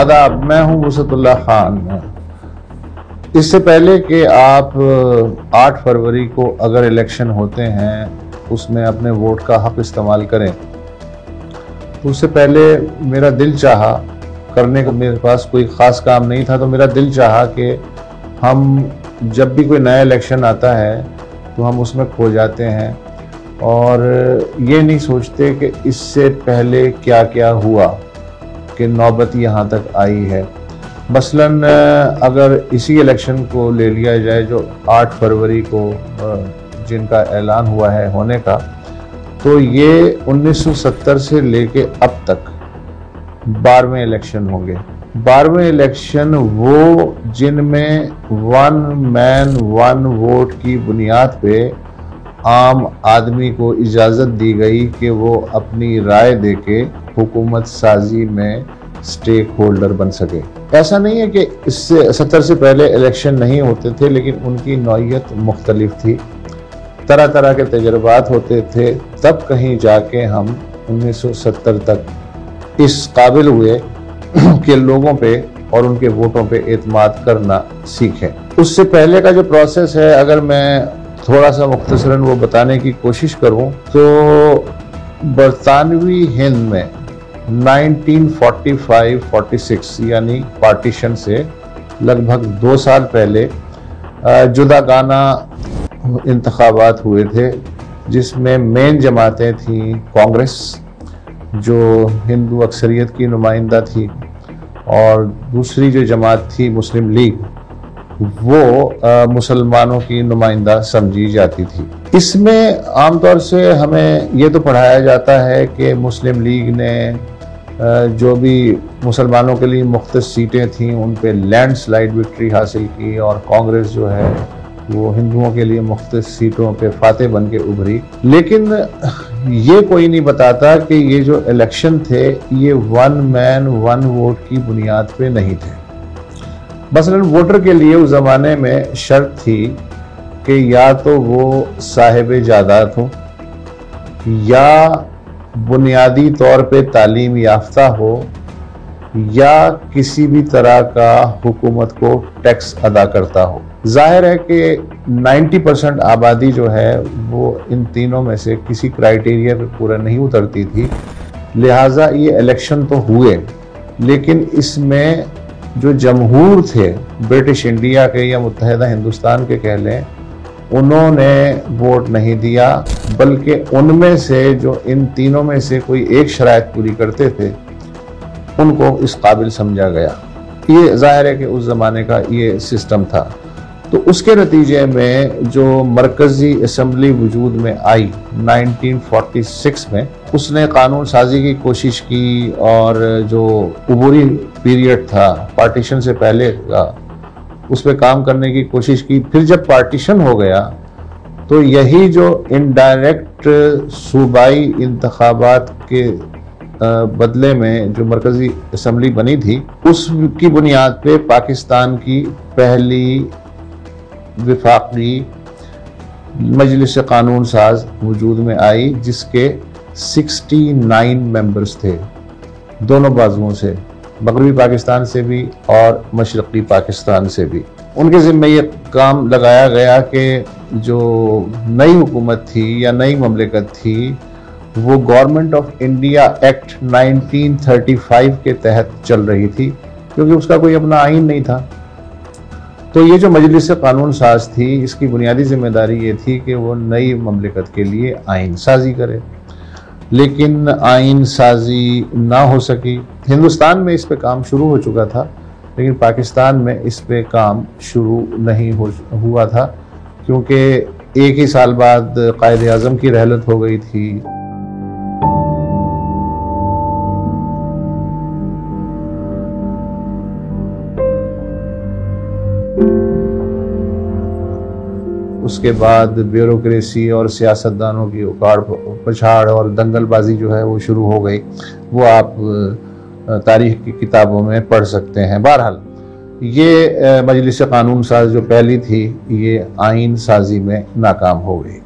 आदाब, मैं हूं वसतुल्लाह खान। इससे पहले कि आप 8 फरवरी को अगर इलेक्शन होते हैं उसमें अपने वोट का हक इस्तेमाल करें, तो उससे पहले मेरा दिल चाहा करने का, मेरे पास कोई ख़ास काम नहीं था, तो मेरा दिल चाहा कि हम जब भी कोई नया इलेक्शन आता है तो हम उसमें खो जाते हैं और ये नहीं सोचते कि इससे पहले क्या क्या हुआ कि नौबत यहाँ तक आई है। मसलन अगर इसी इलेक्शन को ले लिया जाए जो 8 फरवरी को जिनका ऐलान हुआ है होने का, तो ये 1970 से लेके अब तक 12वें इलेक्शन होंगे। 12वें इलेक्शन वो जिनमें 1 मैन 1 वोट की बुनियाद पे आम आदमी को इजाज़त दी गई कि वो अपनी राय देके हुकूमत साजी में स्टेक होल्डर बन सके। ऐसा नहीं है कि इससे 70 से पहले इलेक्शन नहीं होते थे, लेकिन उनकी नौइयत मुख्तलिफ थी, तरह तरह के तजर्बात होते थे, तब कहीं जाके हम 1970 तक इस काबिल हुए कि लोगों पे और उनके वोटों पे एतमाद करना सीखें। उससे पहले का जो प्रोसेस है, अगर मैं थोड़ा सा मुख्तसरन वो बताने की कोशिश करूं, तो बरतानवी हिंद में 1945-46 यानी पार्टीशन से लगभग 2 साल पहले जुदागाना इंतखाबात हुए थे, जिसमें मेन जमातें थीं कांग्रेस जो हिंदू अक्सरियत की नुमाइंदा थी, और दूसरी जो जमात थी मुस्लिम लीग, वो मुसलमानों की नुमाइंदा समझी जाती थी। इसमें आमतौर से हमें ये तो पढ़ाया जाता है कि मुस्लिम लीग ने जो भी मुसलमानों के लिए मुख्तलिफ सीटें थीं उन पे लैंडस्लाइड विक्ट्री हासिल की, और कांग्रेस जो है वो हिंदुओं के लिए मुख्तलिफ सीटों पे फातेह बन के उभरी। लेकिन ये कोई नहीं बताता कि ये जो इलेक्शन थे ये 1 मैन 1 वोट की बुनियाद पे नहीं थे। मसलन वोटर के लिए उस ज़माने में शर्त थी कि या तो वो साहिब जायदाद हो, या बुनियादी तौर पे तालीम याफ्ता हो, या किसी भी तरह का हुकूमत को टैक्स अदा करता हो। जाहिर है कि 90% आबादी जो है वो इन तीनों में से किसी क्राइटेरिया पे पूरा नहीं उतरती थी, लिहाजा ये इलेक्शन तो हुए, लेकिन इसमें जो जमहूर थे ब्रिटिश इंडिया के या मुत्तहिदा हिंदुस्तान के कह लें, उन्होंने वोट नहीं दिया, बल्कि उनमें से जो इन तीनों में से कोई एक शराइत पूरी करते थे उनको इस काबिल समझा गया। ये जाहिर है कि उस ज़माने का ये सिस्टम था। तो उसके नतीजे में जो मरकज़ी असम्बली वजूद में आई 1946 में, उसने कानून साजी की कोशिश की, और जो उबूरी पीरियड था पार्टीशन से पहले का, उस पर काम करने की कोशिश की। फिर जब पार्टीशन हो गया तो यही जो इनडायरेक्ट सूबाई इंतखाबात के बदले में जो मरकज़ी असम्बली बनी थी, उसकी बुनियाद पे पाकिस्तान की पहली विफाकी मजलिस कानून साज वजूद में आई, जिसके 69 मेंबर्स थे, दोनों बाजुओं से, मगरबी पाकिस्तान से भी और मशरक़ी पाकिस्तान से भी। उनके ज़िम्मे ये काम लगाया गया कि जो नई हुकूमत थी या नई ममलिकत थी वो गवर्नमेंट ऑफ इंडिया एक्ट 1935 के तहत चल रही थी, क्योंकि उसका कोई अपना आइन नहीं था। तो ये जो मजलिस कानून साज थी, इसकी बुनियादी जिम्मेदारी ये थी कि वो नई ममलिकत के लिए आइन साजी करे, लेकिन आइन साजी ना हो सकी। हिंदुस्तान में इस पे काम शुरू हो चुका था, लेकिन पाकिस्तान में इस पे काम शुरू नहीं हुआ था, क्योंकि एक ही साल बाद कायद आज़म की रहलत हो गई थी। उसके बाद ब्यूरोक्रेसी और सियासतदानों की उखाड़ पछाड़ और दंगलबाजी जो है वो शुरू हो गई। वो आप तारीख की किताबों में पढ़ सकते हैं। बहरहाल ये मजलिस कानून साज जो पहली थी, ये आइन साजी में नाकाम हो गई।